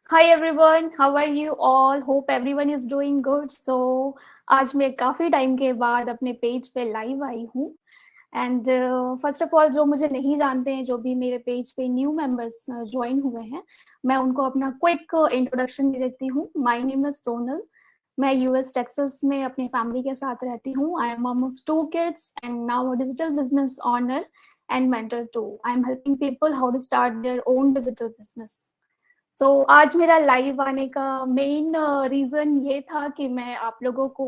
Hi everyone, how are you all? Hope everyone is doing good. So आज मैं काफ़ी time के बाद अपने पेज पे लाइव आई हूँ एंड फर्स्ट ऑफ ऑल जो मुझे नहीं जानते हैं, जो भी मेरे पेज पे न्यू मेंबर्स ज्वाइन हुए हैं, मैं उनको अपना क्विक इंट्रोडक्शन दे देती हूँ। My name is Sonal. मैं यूएस टेक्सास में अपनी फैमिली के साथ रहती हूँ। I am mum of 2 kids and now a digital business owner and mentor too. I am helping people how to start their own digital business. आज मेरा live आने का मेन रीजन ये था कि मैं आप लोगों को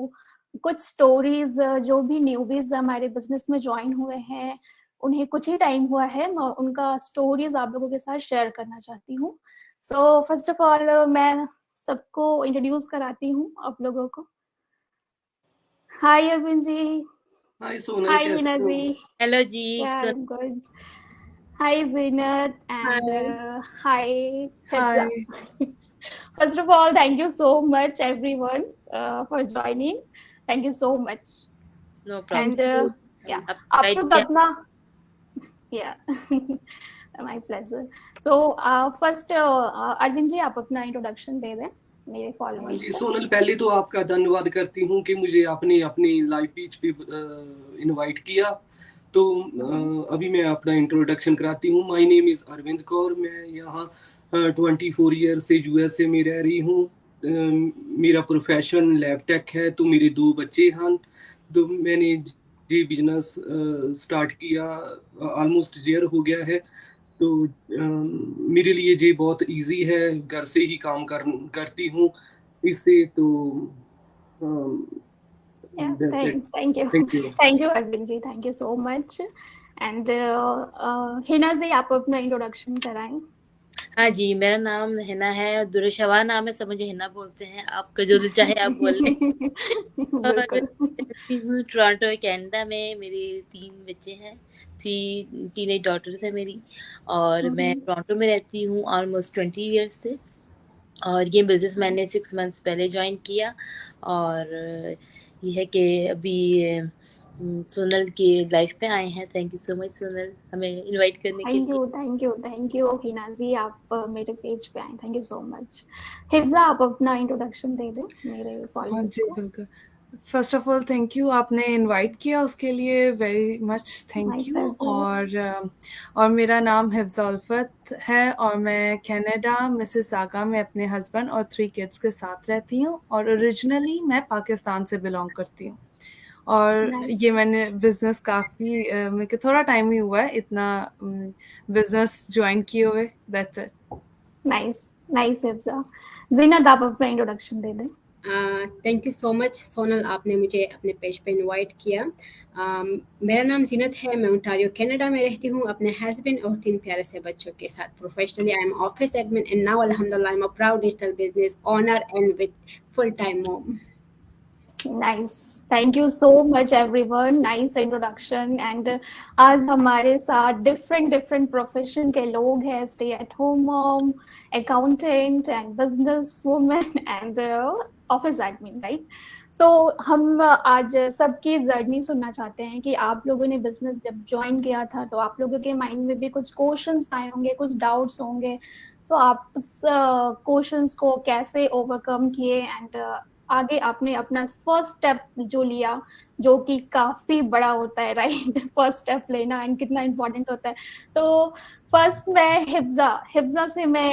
कुछ स्टोरीज, जो भी न्यूबीज हमारे बिजनेस में ज्वाइन हुए हैं, उन्हें कुछ ही टाइम हुआ है, मैं उनका स्टोरीज आप लोगों के साथ शेयर करना चाहती हूँ। फर्स्ट ऑफ ऑल मैं सबको इंट्रोड्यूस कराती हूँ आप लोगों को। हाय अरविंद जी। हाय सोनल, हाय कैसे हिना हो? जी। हेलो जी। या I am good. Hi Zinat and Hi. hi Hafsa. Hi. First of all, thank you so much everyone for joining. Thank you so much. No Thank And problem. you. yeah, आप आप invite लोग किया। अपना yeah my pleasure. First Arvind ji आप अपना introduction दे दें मेरे हाँ फॉलोअर्स जी को। सोनल, पहले तो आपका धन्यवाद करती हूँ कि मुझे आपने अपनी लाइव पीच पे इनवाइट किया। तो अभी मैं अपना इंट्रोडक्शन कराती हूँ। My name is Arvind Kaur. मैं यहाँ 24 ईयर से यूएसए में रह रही हूँ। मेरा प्रोफेशन लैब टेक है। तो मेरे 2 बच्चे हैं। तो मैंने ये बिजनेस स्टार्ट किया, ऑलमोस्ट ईयर हो गया है। तो मेरे लिए ये बहुत इजी है, घर से ही काम करती हूँ इससे। तो Yeah, that's it. thank you. Thank you. Thank you Arvind ji, thank you so much. And Hina ji आप अपना इंट्रोडक्शन कराएं। हाँ जी, मेरा नाम हिना है और दुरुशवा नाम है, सब मुझे हिना बोलते हैं। आपका जो दिल चाहे आप बोल लें। और बिल्कुल। रहती हूँ टोरंटो कनाडा में। मेरे 3 बच्चे हैं, 3 टीनेज डॉटर्स हैं मेरी। और मैं टोरंटो में रहती हूँ ऑलमोस्ट 20 ईयर्स से। और ये बिज़नेस मैंने 6 मंथ्स पहले जॉइन किया। और ये है कि अभी सोनल की लाइफ पे आए हैं। Thank you so much Sonal, हमें इनवाइट करने के लिए। थैंक यू हिना जी, आप मेरे पेज पे आए, thank you so much. Hifza आप अपना इंट्रोडक्शन दे दें मेरे हाँ फॉलोअर्स जी, को। बिल्कुल। First of all thank you, आपने इनवाइट किया उसके लिए very much my thank you. Pleasure. और मेरा नाम हिफ्ज़ा उल्फत है और मैं कनाडा मिसिसागा में अपने हस्बैंड और 3 किड्स के साथ रहती हूँ और ओरिजिनली मैं पाकिस्तान से बिलोंग करती हूँ। और नाइस ये मैंने बिज़नेस काफ़ी मेरे को थोड़ा टाइम ही हुआ है इतना बिज़नेस जॉइन किए हुए। That's it. Nice nice Hifza. Zeenat आप अपना इंट्रोडक्शन दे दें। Thank you so much Sonal, आपने मुझे अपने पेज पे इनवाइट किया। मेरा नाम जीनत है, मैं ओंटारियो कनाडा में रहती हूँ अपने हस्बैंड और 3 प्यारे से बच्चों के साथ। Professionally I am office admin and now अल्हम्दुलिल्लाह I am a proud digital business owner and with full time mom. Nice, thank you so much everyone, nice introduction. And आज हमारे साथ डिफरेंट डिफरेंट प्रोफेशन के लोग हैं, stay at home mom, accountant and business women and office admin, right. हम आज सबकी journey सुनना चाहते हैं कि आप लोगों ने बिजनेस जब ज्वाइन किया था तो आप लोगों के माइंड में भी कुछ क्वेश्चंस आए होंगे, कुछ डाउट्स होंगे। आप उस क्वेश्चंस को कैसे ओवरकम किए एंड आगे आपने अपना फर्स्ट स्टेप जो लिया, जो कि काफी बड़ा होता है, राइट। फर्स्ट स्टेप लेना एंड कितना इम्पोर्टेंट होता है। तो फर्स्ट मैं हिफ्जा से मैं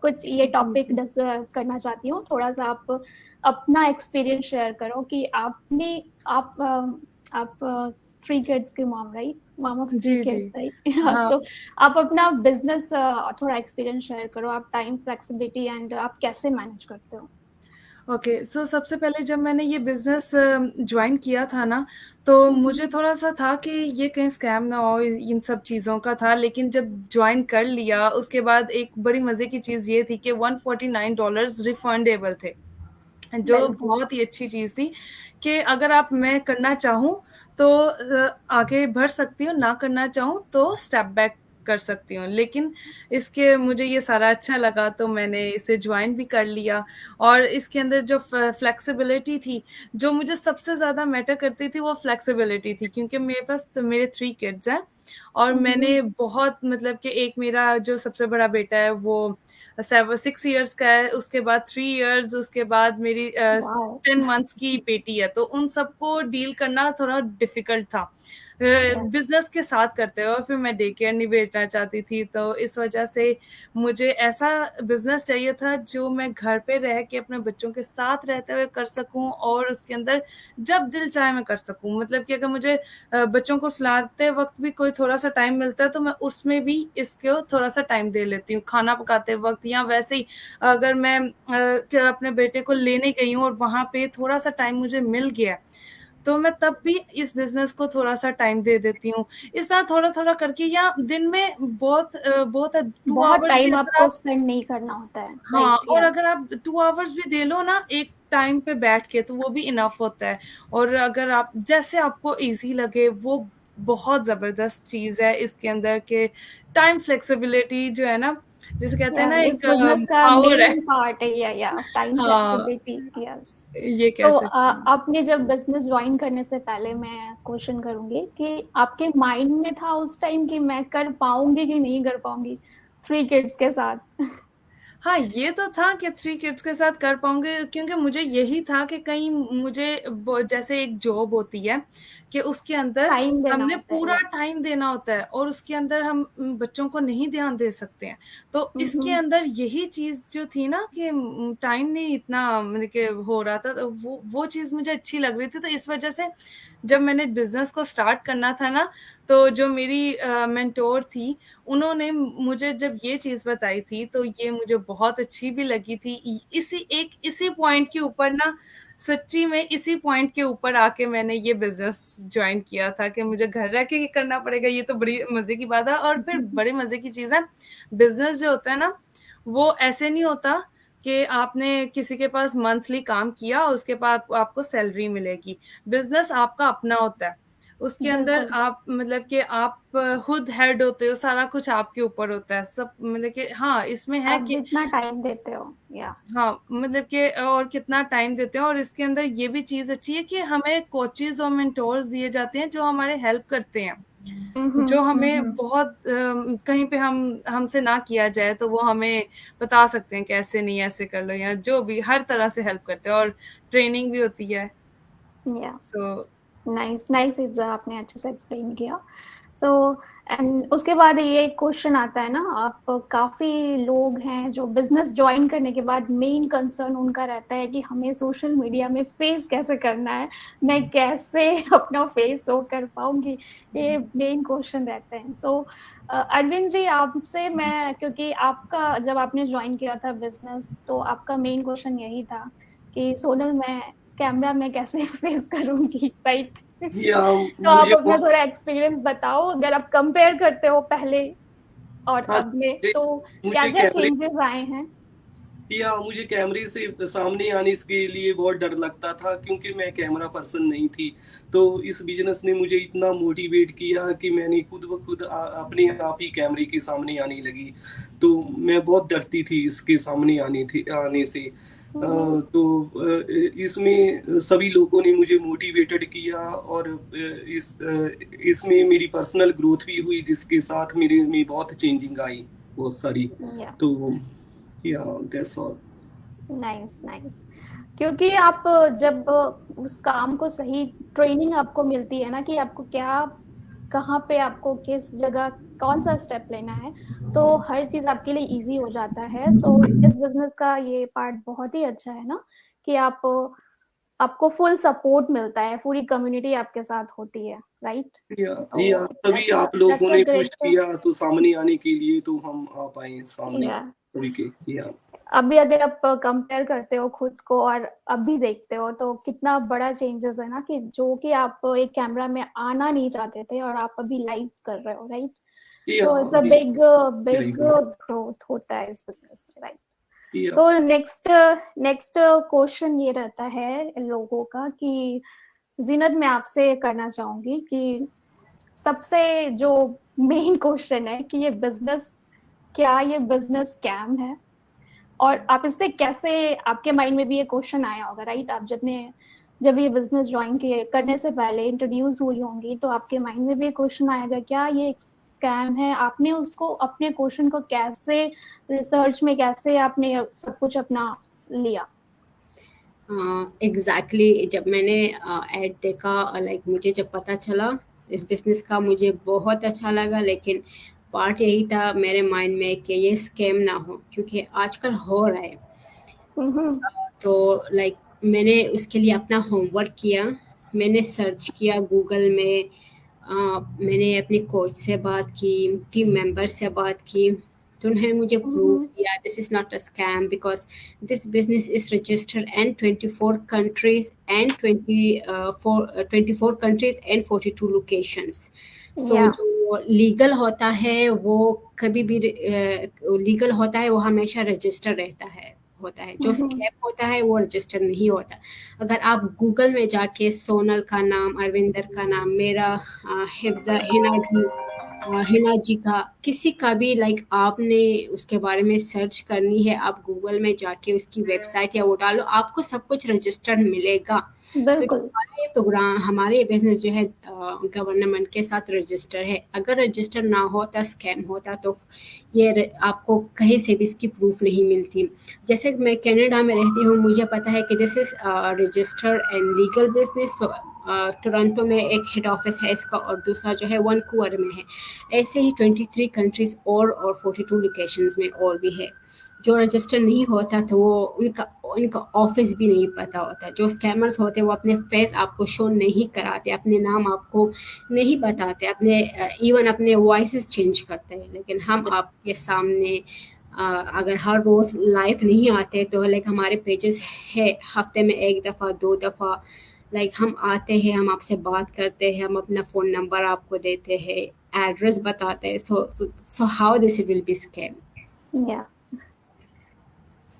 कुछ ये जी, टॉपिक जी। डिस्कस करना चाहती हूँ। थोड़ा सा आप अपना एक्सपीरियंस शेयर करो कि आपने आप 3 किड्स की मॉम, राइट, मॉम ऑफ 3 जी, जी। Kids, right. हाँ। तो आप अपना बिजनेस थोड़ा एक्सपीरियंस शेयर करो, आप टाइम फ्लेक्सिबिलिटी एंड आप कैसे मैनेज करते हो। ओके, सो सबसे पहले जब मैंने ये बिज़नेस जॉइन किया था ना, तो मुझे थोड़ा-सा था कि ये कहीं स्कैम ना हो, इन सब चीज़ों का था। लेकिन जब जॉइन कर लिया, उसके बाद एक बड़ी मज़े की चीज़ ये थी कि $149 रिफंडेबल थे, जो बिल्कुल बहुत ही अच्छी चीज़ थी कि अगर मैं करना चाहूँ, तो आगे बढ़ सकती हूँ, ना करना चाहूँ, तो स्टेप बैक कर सकती हूँ। लेकिन इसके मुझे ये सारा अच्छा लगा, तो मैंने इसे जॉइन भी कर लिया। और इसके अंदर जो फ्लेक्सिबिलिटी थी, जो मुझे सबसे ज़्यादा मैटर करती थी, वो फ्लेक्सिबिलिटी थी, क्योंकि मेरे पास तो मेरे 3 किड्स हैं और मैंने बहुत मतलब कि एक मेरा जो सबसे बड़ा बेटा है वो 6 इयर्स का है, उसके बाद 3 इयर्स, उसके बाद मेरी वाओ 10 मंथ्स की बेटी है, तो उन सबको डील करना थोड़ा डिफिकल्ट था बिजनेस के साथ करते हुए। और फिर मैं डे केयर नहीं भेजना चाहती थी, तो इस वजह से मुझे ऐसा बिजनेस चाहिए था जो मैं घर पे रह के अपने बच्चों के साथ रहते हुए कर सकूं, और उसके अंदर जब दिल चाहे मैं कर सकूं। मतलब कि अगर मुझे बच्चों को सुलाते वक्त भी कोई थोड़ा सा टाइम मिलता है तो मैं उसमें भी इसको थोड़ा सा टाइम दे लेती हूँ, खाना पकाते वक्त, या वैसे ही अगर मैं अपने बेटे को लेने गई हूँ और वहां पे थोड़ा सा टाइम मुझे मिल गया तो मैं तब भी इस बिजनेस को थोड़ा सा टाइम दे देती हूँ। इस तरह थोड़ा थोड़ा करके, या दिन में बहुत 2 बहुत आवर्स भी टाइम अगर आपको आप, स्पेंड नहीं करना होता है, हाँ, राइट? और या अगर आप 2 आवर्स भी दे लो ना एक टाइम पे बैठ के, तो वो भी इनफ होता है। और अगर आप जैसे आपको इजी लगे, वो बहुत जबरदस्त चीज है इसके अंदर के टाइम फ्लेक्सिबिलिटी जो है ना, जिसे कहते हैं ना, इस एक बिजनेस का पावर है। मेन पार्ट है, या टाइम हाँ, फ्लेक्सिबिलिटी, यस। ये कह तो सकते हैं। आपने जब बिजनेस ज्वाइन करने से पहले मैं क्वेश्चन करूंगी कि आपके माइंड में था उस टाइम कि मैं कर पाऊंगी कि नहीं कर पाऊंगी 3 किड्स के साथ? हाँ, ये तो था कि 3 किड्स के साथ कर पाऊंगे, क्योंकि मुझे यही था कि कहीं मुझे जैसे एक जॉब होती है कि उसके अंदर टाइम देना हमने होता है, पूरा या टाइम देना होता है, और उसके अंदर हम बच्चों को नहीं ध्यान दे सकते हैं। तो इसके हम्म, अंदर यही चीज जो थी ना कि टाइम नहीं इतना मतलब कि हो रहा था, तो वो चीज मुझे अच्छी लग रही थी। तो इस वजह से जब मैंने बिजनेस को स्टार्ट करना था ना, तो जो मेरी मेंटोर थी, उन्होंने मुझे जब ये चीज बताई थी तो ये मुझे बहुत अच्छी भी लगी थी। इसी पॉइंट के ऊपर ना, सच्ची में इसी पॉइंट के ऊपर आके मैंने ये बिजनेस ज्वाइन किया था कि मुझे घर रह के ही करना पड़ेगा। ये तो बड़ी मजे की बात है। और फिर बड़े मजे की चीज है, बिजनेस जो होता है ना, वो ऐसे नहीं होता कि आपने किसी के पास मंथली काम किया उसके बाद आपको सैलरी मिलेगी। बिजनेस आपका अपना होता है, उसके अंदर बिल्कुल। आप मतलब कि आप खुद हेड होते हो, सारा कुछ आपके ऊपर होता है सब। मतलब कि हाँ, इसमें है आप कि जितना टाइम देते हो, या हाँ, मतलब कि और कितना टाइम देते हैं। और इसके अंदर ये भी चीज अच्छी है कि हमें कोचेज और मेंटोर्स दिए जाते हैं जो हमारे हेल्प करते हैं, जो हमें बहुत कहीं पे हमसे ना किया जाए तो वो हमें बता सकते हैं कैसे नहीं ऐसे कर लो, या जो भी हर तरह से हेल्प करते हैं, और ट्रेनिंग भी होती है। या सो नाइस नाइस, इब्जा, आपने अच्छे से एक्सप्लेन किया। सो एंड उसके बाद ये क्वेश्चन आता है ना, आप काफी लोग हैं जो बिजनेस ज्वाइन करने के बाद मेन कंसर्न उनका रहता है कि हमें सोशल मीडिया में फेस कैसे करना है, मैं कैसे अपना फेस शो कर पाऊंगी, ये मेन क्वेश्चन रहते हैं। सो अरविंद जी, आपसे मैं, क्योंकि आपका जब आपने ज्वाइन किया था बिजनेस तो आपका मेन क्वेश्चन यही था कि सोनल मैं कैमरा में कैसे फेस करूंगी, राइट? या तो आप मुझे अपना थोड़ा एक्सपीरियंस बताओ, अगर आप कंपेयर करते हो पहले और हाँ, अब में, मुझे तो क्या मुझे क्या कैमरे चेंजेस आए हैं? या मुझे कैमरे से सामने आने के लिए बहुत डर लगता था, क्योंकि मैं कैमरा पर्सन नहीं थी। तो इस बिजनेस ने मुझे इतना मोटिवेट किया कि मैंने खुद ब खुद अपने आप ही कैमरे के सामने आने लगी। तो मैं बहुत डरती थी इसके सामने आने से। इसमें सभी लोगों ने मुझे मोटिवेटेड किया, और इसमें मेरी पर्सनल ग्रोथ भी हुई, जिसके साथ मेरे में बहुत चेंजिंग आई, बहुत सारी। या तो या दैट्स ऑल। नाइस नाइस, क्योंकि आप जब उस काम को सही ट्रेनिंग आपको मिलती है ना कि आपको क्या, कहाँ पे आपको किस जगह कौन सा स्टेप लेना है, तो हर चीज आपके लिए इजी हो जाता है। तो इस बिजनेस का ये पार्ट बहुत ही अच्छा है ना, कि आपको फुल सपोर्ट मिलता है, पूरी कम्युनिटी आपके साथ होती है, राइट? या सो तभी आप लोगों दैट्स अ ने पुश ग्रेट। किया तो सामने आने के लिए, तो हम आ पाए सामने या सभी के। या अभी अगर आप कंपेयर करते हो खुद को और अभी देखते हो तो कितना बड़ा चेंजेस है ना, कि जो कि आप एक कैमरा में आना नहीं चाहते थे और आप अभी लाइव कर रहे हो, राइट? या तो इट्स अ अभी बिग बिग ग्रोथ होता है इस बिजनेस में, राइट? या सो नेक्स्ट नेक्स्ट क्वेश्चन ये रहता है लोगों का कि जीनत, मैं आपसे करना चाहूंगी कि सबसे जो मेन क्वेश्चन है कि ये बिजनेस, क्या ये बिजनेस स्कैम है? और आप इससे कैसे, आपके माइंड में भी ये क्वेश्चन आया होगा, राइट? आप जब ने जब ये बिजनेस ज्वाइन करने से पहले इंट्रोड्यूस हुई होंगी तो आपके माइंड में भी क्वेश्चन आएगा क्या ये एक स्कैम है? आपने उसको अपने क्वेश्चन को कैसे रिसर्च में कैसे आपने सब कुछ अपना लिया? एग्जैक्टली जब मैंने ऐड देखा लाइक मुझे जब पता चला इस बिजनेस का मुझे बहुत अच्छा लगा, लेकिन पार्ट यही था मेरे माइंड में कि ये स्कैम ना हो, क्योंकि आजकल हो रहा है। तो लाइक मैंने उसके लिए अपना होमवर्क किया, मैंने सर्च किया गूगल में, मैंने अपने कोच से बात की, टीम मेंबर से बात की, तो उन्होंने मुझे प्रूव किया this is not a scam because this business is registered and 24 countries and 24 countries and 42 locations. So Yeah. जो लीगल होता है वो कभी भी लीगल होता है, वो हमेशा रजिस्टर रहता है होता है। जो स्कैम होता है वो रजिस्टर नहीं होता। अगर आप गूगल में जाके सोनल का नाम, अरविंदर का नाम, मेरा हिफ्जा, हिना जी का, किसी का भी लाइक आपने उसके बारे में सर्च करनी है, आप गूगल में जाके उसकी वेबसाइट या वो डालो, आपको सब कुछ रजिस्टर्ड मिलेगा। बिल्कुल। हमारे प्रोग्राम, हमारे बिजनेस जो है गवर्नमेंट के साथ रजिस्टर है। अगर रजिस्टर ना होता, स्कैम होता, तो ये आपको कहीं से भी इसकी प्रूफ नहीं मिलती। जैसे मैं कनाडा में रहती हूँ, मुझे पता है कि this is registered and legal business. Toronto में एक हेड ऑफिस है इसका और दूसरा जो है वैंकूवर में है। ऐसे ही 23 कंट्रीज और 42 लोकेशंस में और भी है। जो रजिस्टर नहीं होता तो वो उनका ऑफिस भी नहीं पता होता। जो स्कैमर्स होते हैं वो अपने फेस आपको शो नहीं कराते, अपने नाम आपको नहीं बताते, अपने इवन अपने वॉइसेस चेंज करते हैं। लेकिन हम आपके सामने अगर हर रोज लाइव नहीं आते तो लाइक हमारे पेजेस है हफ्ते में 1 दफ़ा 2 दफ़ा, लाइक हम आते हैं, हम आपसे बात करते हैं, हम अपना फ़ोन नंबर आपको देते हैं, एड्रेस बताते हैं। So how this will be scam. या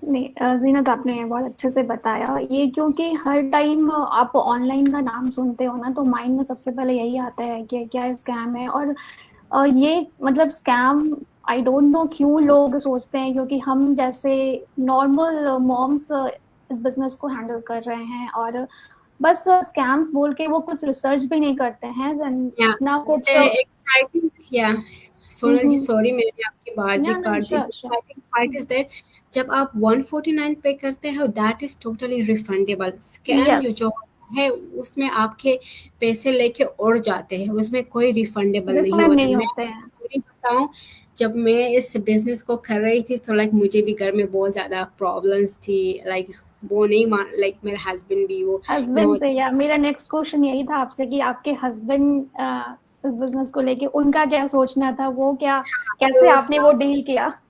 नहीं जीनत, आपने बहुत अच्छे से बताया ये, क्योंकि हर टाइम आप ऑनलाइन का नाम सुनते हो ना तो माइंड में सबसे पहले यही आता है कि क्या स्कैम है। और ये मतलब स्कैम आई डोंट नो क्यों लोग सोचते हैं, क्योंकि हम जैसे नॉर्मल मॉम्स इस बिजनेस को हैंडल कर रहे हैं और बस स्कैम्स बोल के वो कुछ रिसर्च भी नहीं करते हैं ना कुछ। एक्साइटिंग या सोनल जी, सॉरी मैंने आपकी बात भी काट दी। एक्साइटिंग पार्ट इज दैट जब आप 149 पे करते हो that is totally refundable. Scam जो है उसमें आपके पैसे लेके उड़ जाते हैं, उसमें कोई रिफंडेबल नहीं होता। मैं बताऊं, जब मैं इस बिजनेस को कर रही थी तो लाइक मुझे भी घर में बहुत ज्यादा प्रॉब्लम्स थी, लाइक वो नहीं लाइक मेरे हस्बैंड भी वो हस्बैंड से, या मेरा नेक्स्ट क्वेश्चन यही था आपसे कि आपके हस्बैंड इस बिजनेस को लेके उनका क्या सोचना था, वो क्या कैसे आपने वो डील किया?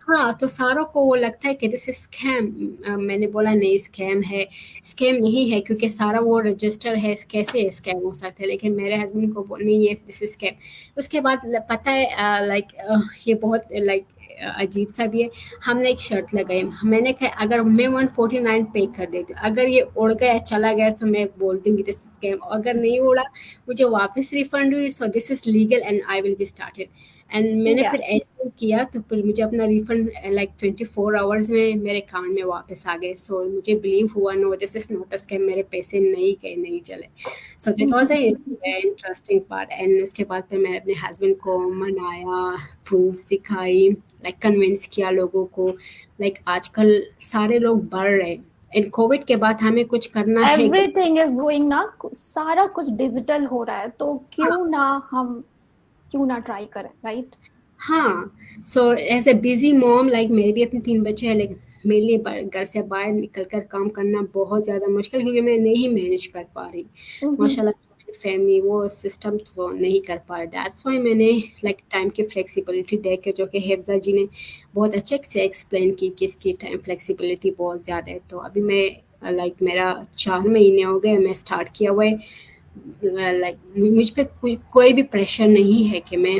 हाँ, तो सारों को वो लगता है कि दिस इज स्कैम। मैंने बोला नहीं, स्कैम है, स्कैम नहीं है, क्योंकि सारा वो रजिस्टर है, कैसे स्कैम हो सकता है। लेकिन मेरे हस्बैंड को नहीं, ये दिस इज स्कैम। उसके बाद पता है लाइक ये बहुत लाइक अजीब सा भी है। हमने एक शर्त लगाई, मैंने कहा अगर मैं 149 पे कर देती हूँ, अगर ये उड़ गया चला गया तो मैं बोल दूंगी दिस इज स्कैम, अगर नहीं उड़ा मुझे वापस रिफंड हुई, so this is legal and I will be started. And मैंने फिर ऐसे किया तो फिर मुझे अपना रिफंड लाइक 24 आवर्स में मेरे अकाउंट में वापस आ गए। सो मुझे बिलीव हुआ no this is not a scam, मेरे पैसे नहीं गए, नहीं चले। So that was a interesting part. And उसके बाद फिर मैंने अपने हस्बैंड को मनाया, प्रूफ दिखाई, लाइक कन्विंस किया लोगों को। लाइक आजकल सारे लोग बढ़ रहे हैं एंड कोविड के बाद हमें कुछ करना है। एवरीथिंग इज गोइंग ना, सारा कुछ डिजिटल हो रहा है, तो क्यों ना ट्राई करें, राइट? हाँ, so as a busy mom, like मेरे भी अपने 3 बच्चे हैं, लेकिन मेरे लिए घर से बाहर निकल कर काम करना बहुत ज़्यादा मुश्किल, क्योंकि मैं नहीं मैनेज कर पा रही। माशाल्लाह फैमिली वो सिस्टम तो नहीं कर पा रहे। दैट्स वाई मैंने लाइक टाइम की फ्लेक्सिबिलिटी देख के, जो कि हिफ्जा जी ने बहुत अच्छे से एक्सप्लेन की कि इसकी टाइम फ्लेक्सिबिलिटी बहुत ज़्यादा है। तो अभी मैं लाइक मेरा 4 महीने हो गए मैं स्टार्ट किया हुआ है। लाइक मुझ पे कोई भी प्रेशर नहीं है कि मैं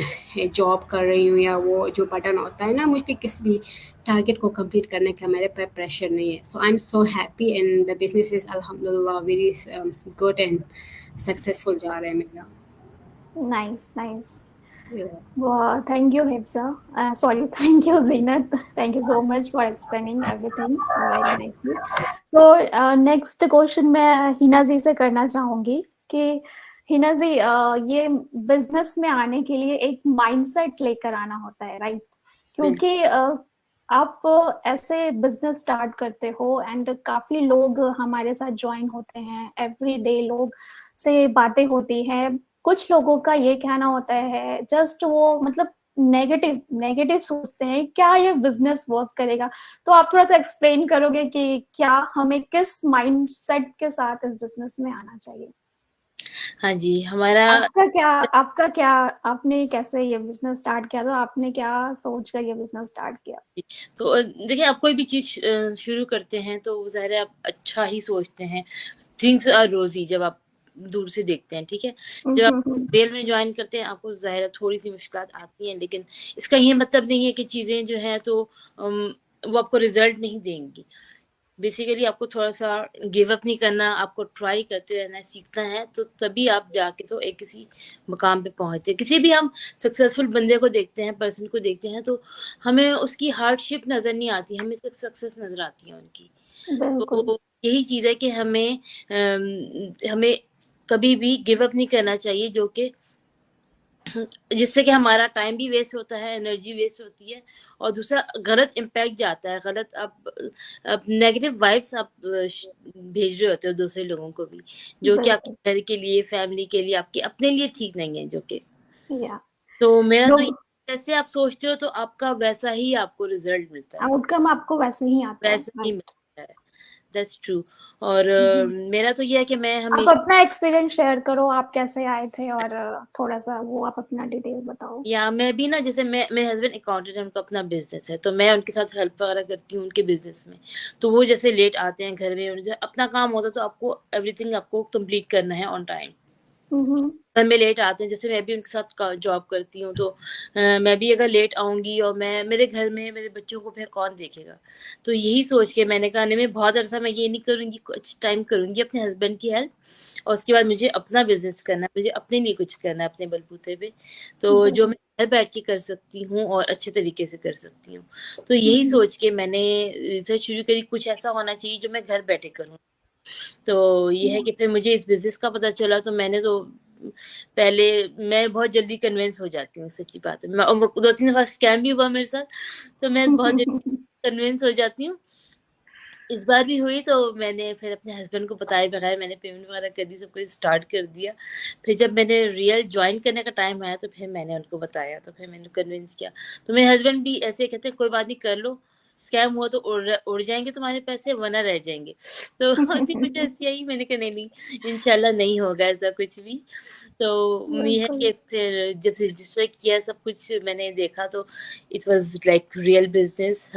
जॉब कर रही हूँ, या वो जो बटन होता है ना, मुझ पे किसी भी टारगेट को कंप्लीट करने का मेरे पे प्रेशर नहीं है। So I am so happy and the business is अल्हम्दुलिल्लाह वेरी गुड एंड सक्सेसफुल जा रहा है मेरा। Nice. Wow, thank you, Hifsa. Sorry, thank you, Zinat. Thank you so much for explaining everything very nicely. So, next question मैं हिना जी से करना चाहूंगी कि हिना जी, ये बिजनेस में आने के लिए एक माइंडसेट लेकर आना होता है, राइट? क्योंकि आप ऐसे बिजनेस स्टार्ट करते हो एंड काफी लोग हमारे साथ ज्वाइन होते हैं, एवरीडे लोग से बातें होती हैं। कुछ लोगों का ये कहना होता है, जस्ट वो मतलब नेगेटिव नेगेटिव सोचते हैं, क्या ये बिजनेस वर्क करेगा? तो आप थोड़ा सा एक्सप्लेन करोगे कि क्या हमें किस माइंडसेट के साथ इस बिजनेस में आना चाहिए? हाँ जी, हमारा आपका क्या आपने कैसे ये बिजनेस स्टार्ट किया? तो आपने क्या सोच कर ये बिजनेस स्टार्ट किया? तो देखिए, आप कोई भी चीज शुरू करते हैं तो ज़ाहिर है आप अच्छा ही सोचते हैं। थिंग्स आर रोजी जब आप दूर से देखते हैं, ठीक है? जब आप रियल में ज्वाइन करते हैं आपको ज़ाहिर है थोड़ी सी मुश्किलात आती हैं, लेकिन इसका ये मतलब नहीं है कि चीज़ें जो हैं तो वो आपको रिजल्ट नहीं देंगी। बेसिकली आपको थोड़ा-सा गिव अप नहीं करना, आपको ट्राई करते रहना है, सीखना है, तो तभी आप जाके तो एक किसी मुकाम पे पहुँचते हैं। किसी भी हम सक्सेसफुल बंदे को देखते हैं, पर्सन को देखते हैं, तो हमें उसकी हार्डशिप नज़र नहीं आती, हमें सिर्फ सक्सेस नज़र आती है उनकी। बिल्कुल। तो यही चीज़ है कि हमें कभी भी गिव अप नहीं करना चाहिए, जो कि जिससे कि हमारा टाइम भी वेस्ट होता है, एनर्जी वेस्ट होती है और दूसरा गलत इम्पैक्ट जाता है। गलत आप नेगेटिव वाइब्स आप भेज रहे होते हो दूसरे लोगों को भी, जो कि बिल्कुल। आपके घर के लिए, फैमिली के लिए, आपके अपने लिए ठीक नहीं है, जो कि या तो मेरा तो लोग जैसे आप सोचते हो तो आपका वैसा ही आपको रिजल्ट मिलता है, आउटकम आपको वैसे ही आता है, वैसा ही राइट? मिलता है। That's true. और मेरा तो ये है कि मैं आप हमेशा अपना एक्सपीरियंस शेयर करो, आप कैसे आए थे और थोड़ा सा वो आप अपना डिटेल बताओ। या मैं भी ना, जैसे मैं मेरे हस्बैंड अकाउंटेंट है, उनका अपना बिजनेस है, तो मैं उनके साथ हेल्प वगैरह करती हूँ उनके बिजनेस में। तो वो जैसे लेट आते हैं घर में, उन्हें अपना काम होता है तो आपको एवरीथिंग आपको कंप्लीट करना है ऑन टाइम। घर में लेट आते हैं, जैसे मैं भी उनके साथ जॉब करती हूँ, तो मैं भी अगर लेट आऊँगी और मैं मेरे घर में मेरे बच्चों को फिर कौन देखेगा? तो यही सोच के मैंने कहा नहीं, मैं बहुत अरसा मैं ये नहीं करूँगी, कुछ टाइम करूँगी अपने हस्बैंड की हेल्प और उसके बाद मुझे अपना बिज़नेस करना है, मुझे अपने लिए कुछ करना है अपने बलबूते पे। तो जो मैं घर बैठ के कर सकती हूँ और अच्छे तरीके से कर सकती हूँ। तो यही सोच के मैंने रिसर्च शुरू करी, कुछ ऐसा होना चाहिए जो मैं घर बैठे करूँ। तो ये है कि फिर मुझे इस बिज़नेस का पता चला, तो मैंने तो पहले मैं बहुत जल्दी कन्विंस हो जाती हूँ, सच्ची बात है। मैं 2-3 दफ़ा स्कैम भी हुआ मेरे साथ, तो मैं बहुत जल्दी कन्विंस हो जाती हूँ। इस बार भी हुई, तो मैंने फिर अपने हस्बैंड को बताए बगैर मैंने पेमेंट वगैरह कर दी, सब कुछ स्टार्ट कर दिया। फिर जब मैंने रियल जॉइन करने का टाइम आया तो फिर मैंने उनको बताया, तो फिर मैंने कन्विंस किया। तो मेरे हस्बैंड भी ऐसे कहते हैं, कोई बात नहीं, कर लो, स्कैम हुआ तो उड़ जाएँगे तुम्हारे पैसे, वरना रह जाएँगे। तो उनकी कुछ ऐसी आई, मैंने कहा नहीं, नहीं, इंशाल्लाह नहीं होगा ऐसा कुछ भी। तो ये है बिल्कुल। कि फिर जब से रजिस्टर किया, सब कुछ मैंने देखा, तो it was like real business.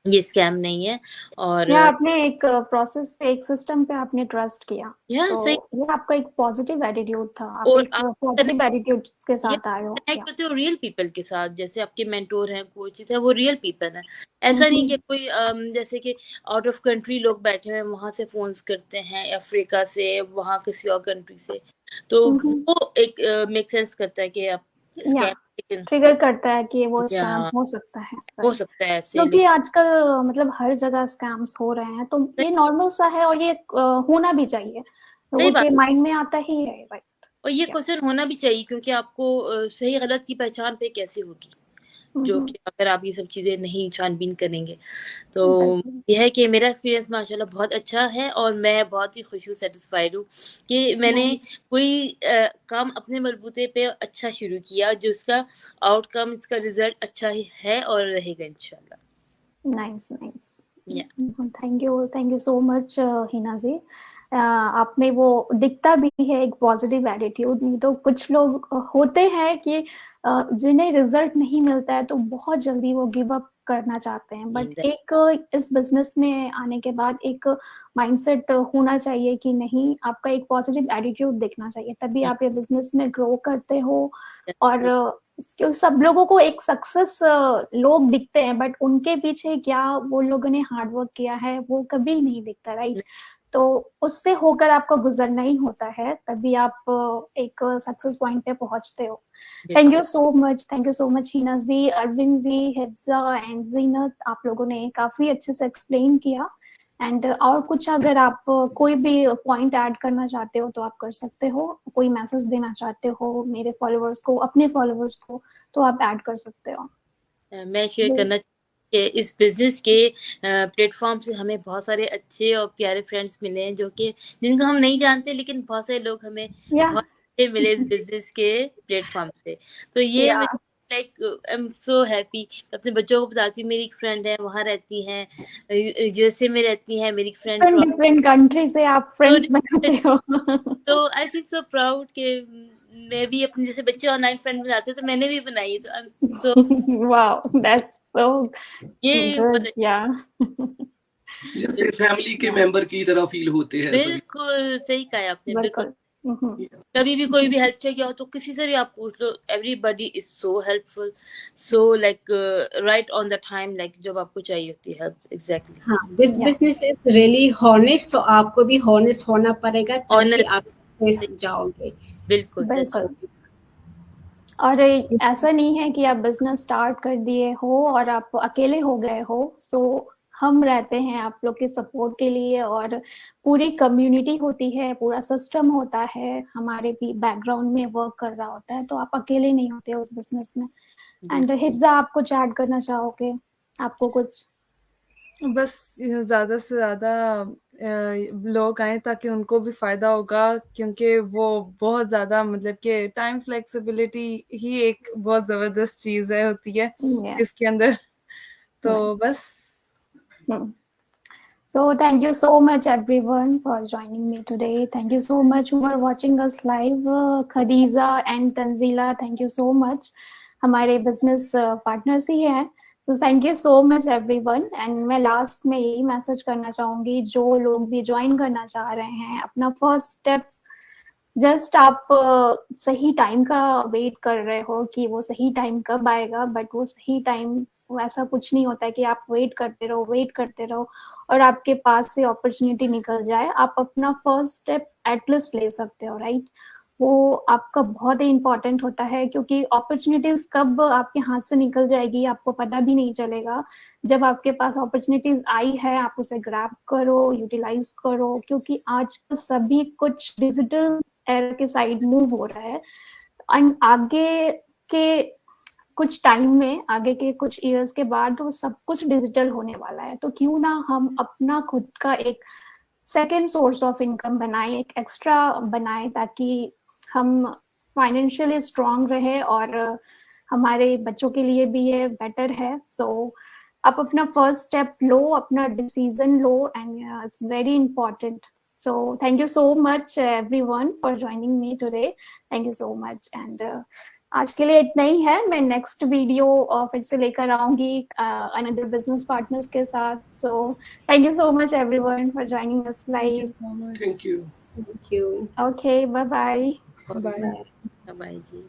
ये स्कैम नहीं है। और या आपने एक प्रोसेस पे, एक सिस्टम पे आपने ट्रस्ट किया, तो सही। ये आपका एक पॉजिटिव एटीट्यूड था, आप और एक आप पॉजिटिव एटीट्यूड के ये साथ आए हो। कनेक्ट या करते हो रियल पीपल के साथ, जैसे आपके मेंटोर हैं, कोचेस हैं, वो रियल पीपल हैं। ऐसा नहीं कि कोई जैसे कि आउट ऑफ कंट्री लोग बैठे हुए हैं, वहां से फोन्स करते हैं, अफ्रीका से, वहां किसी और कंट्री से, तो वो एक मेक सेंस करता है कि आप या स्कैम, लेकिन ट्रिगर करता है कि वो या स्कैम हो सकता है, हो राइट? सकता है ऐसे, क्योंकि लेकिन आजकल मतलब हर जगह स्कैम्स हो रहे हैं, तो ये नॉर्मल सा है और ये होना भी चाहिए, सही लोगों बात के है। माइंड में आता ही है, राइट? और ये क्वेश्चन होना भी चाहिए, क्योंकि आपको सही गलत की पहचान पे कैसे होगी, जो कि अगर आप ये सब चीज़ें नहीं छान-बीन करेंगे। तो बिल्कुल। ये है कि मेरा एक्सपीरियंस माशाल्लाह बहुत अच्छा है और मैं बहुत ही खुश हूँ, सैटिस्फाइड हूँ कि मैंने नाइस। कोई काम अपने बलबूते पे अच्छा शुरू किया, जिसका आउटकम, इसका रिज़ल्ट अच्छा ही है और रहेगा इंशाल्लाह। Nice, nice. Yeah thank you so much Hina ji. आप में वो दिखता भी है एक पॉजिटिव एटीट्यूड। नहीं तो कुछ लोग होते हैं कि जिन्हें रिजल्ट नहीं मिलता है तो बहुत जल्दी वो गिव अप करना चाहते हैं, बट एक इस बिजनेस में आने के बाद एक माइंडसेट होना चाहिए कि नहीं, आपका एक पॉजिटिव एटीट्यूड दिखना चाहिए, तभी आप ये बिजनेस में ग्रो करते हो। और क्यों सब लोगों को एक सक्सेस लोग दिखते हैं, बट उनके पीछे क्या वो लोगों ने हार्ड वर्क किया है वो कभी नहीं दिखता, राइट? तो उससे होकर आपको गुजरना ही होता है, तभी आप एक सक्सेस पॉइंट पे पहुंचते हो। Thank you so much Hina ji, Arvind ji, Hifza and Zeenat, आप लोगों ने काफी अच्छे से एक्सप्लेन किया। एंड और कुछ अगर आप कोई भी पॉइंट ऐड करना चाहते हो तो आप कर सकते हो, कोई मैसेज देना चाहते हो मेरे फॉलोअर्स को, अपने फॉलोअर्स को, तो आप ऐड कर सकते हो। मैं शेयर करना कि इस बिजनेस के प्लेटफॉर्म से हमें बहुत सारे अच्छे और प्यारे फ्रेंड्स मिले हैं, जो कि जिनको हम नहीं जानते, लेकिन बहुत सारे लोग हमें बहुत अच्छे मिले इस बिजनेस के प्लेटफॉर्म से। तो ये like I am so happy. अपने बच्चों को बताती हूँ, मेरी एक फ्रेंड है, वहाँ रहती हैं, यूएसए में रहती है मेरी फ्रेंड, डिफरेंट कंट्री से आप फ्रेंड्स बनाते हो। तो आई फील सो प्राउड कि मैं भी अपने जैसे बच्चे ऑनलाइन फ्रेंड बनाते तो मैंने भी बनाई, तो आई am so wow, that's so ये गुड। या जैसे फैमिली के मेंबर की तरह फील होते हैं। बिल्कुल सही कहा आपने, बिल्कुल। बिल्कुल। कभी भी कोई भी हेल्प चाहिए हो तो किसी से भी आप पूछ लो, everybody is so helpful, so like right on the time, like जब आपको चाहिए होती है हेल्प। एग्जैक्टली। हाँ, this business is really honest, so आपको भी हॉनेस्ट होना पड़ेगा तभी आप सक्सेस जाओगे। बिल्कुल बिल्कुल। और ऐसा नहीं है कि आप बिजनेस स्टार्ट कर दिए हो और आप अकेले हो गए हो। सो हम रहते हैं आप लोग के सपोर्ट के लिए, और पूरी कम्युनिटी होती है, पूरा सिस्टम होता है, हमारे भी बैकग्राउंड में वर्क कर रहा होता है, तो आप अकेले नहीं होते उस बिजनेस में। एंड हिफ्जा, आप कुछ ऐड करना चाहोगे? आपको कुछ? बस ज़्यादा से ज़्यादा लोग आएँ ताकि उनको भी फ़ायदा होगा, क्योंकि वो बहुत ज़्यादा मतलब कि टाइम फ्लेक्सिबिलिटी ही एक बहुत ज़बरदस्त चीज़ होती है इसके अंदर। तो बस। So thank you so much everyone for joining me today. Thank you so much who are watching us live. Khadija and Tanzila, thank you so much. हमारे बिजनेस पार्टनर्स ही हैं, तो thank you so much everyone. And मैं last में यही message करना चाहूंगी, जो लोग भी ज्वाइन करना चाह रहे हैं, अपना फर्स्ट स्टेप, जस्ट आप सही टाइम का वेट कर रहे हो कि वो सही टाइम कब आएगा, बट वो सही टाइम वैसा कुछ नहीं होता है कि आप वेट करते रहो और आपके पास से अपॉर्चुनिटी निकल जाए। आप अपना फर्स्ट स्टेप एटलीस्ट ले सकते हो, राइट? वो आपका बहुत ही इंपॉर्टेंट होता है, क्योंकि अपॉर्चुनिटीज कब आपके हाथ से निकल जाएगी आपको पता भी नहीं चलेगा। जब आपके पास अपॉर्चुनिटीज आई है, आप उसे ग्रैब करो, यूटिलाइज करो, क्योंकि आज सभी कुछ डिजिटल एरा के साइड मूव हो रहा है। एंड आगे के कुछ टाइम में, आगे के कुछ इयर्स के बाद वो सब कुछ डिजिटल होने वाला है। तो क्यों ना हम अपना खुद का एक सेकेंड सोर्स ऑफ इनकम बनाए, एक एक्स्ट्रा बनाए, ताकि हम फाइनेंशियली स्ट्रांग रहे और हमारे बच्चों के लिए भी ये बेटर है। सो आप अपना फर्स्ट स्टेप लो, अपना decision low, and it's very important. So thank you so much everyone for joining me today. Thank you so much. And आज के लिए इतना ही है। मैं नेक्स्ट वीडियो फिर से लेकर आऊंगी अनदर बिजनेस पार्टनर्स के साथ। So thank you so much everyone for joining us live. Thank you. Thank you. Okay, bye bye. Bye. Bye ji.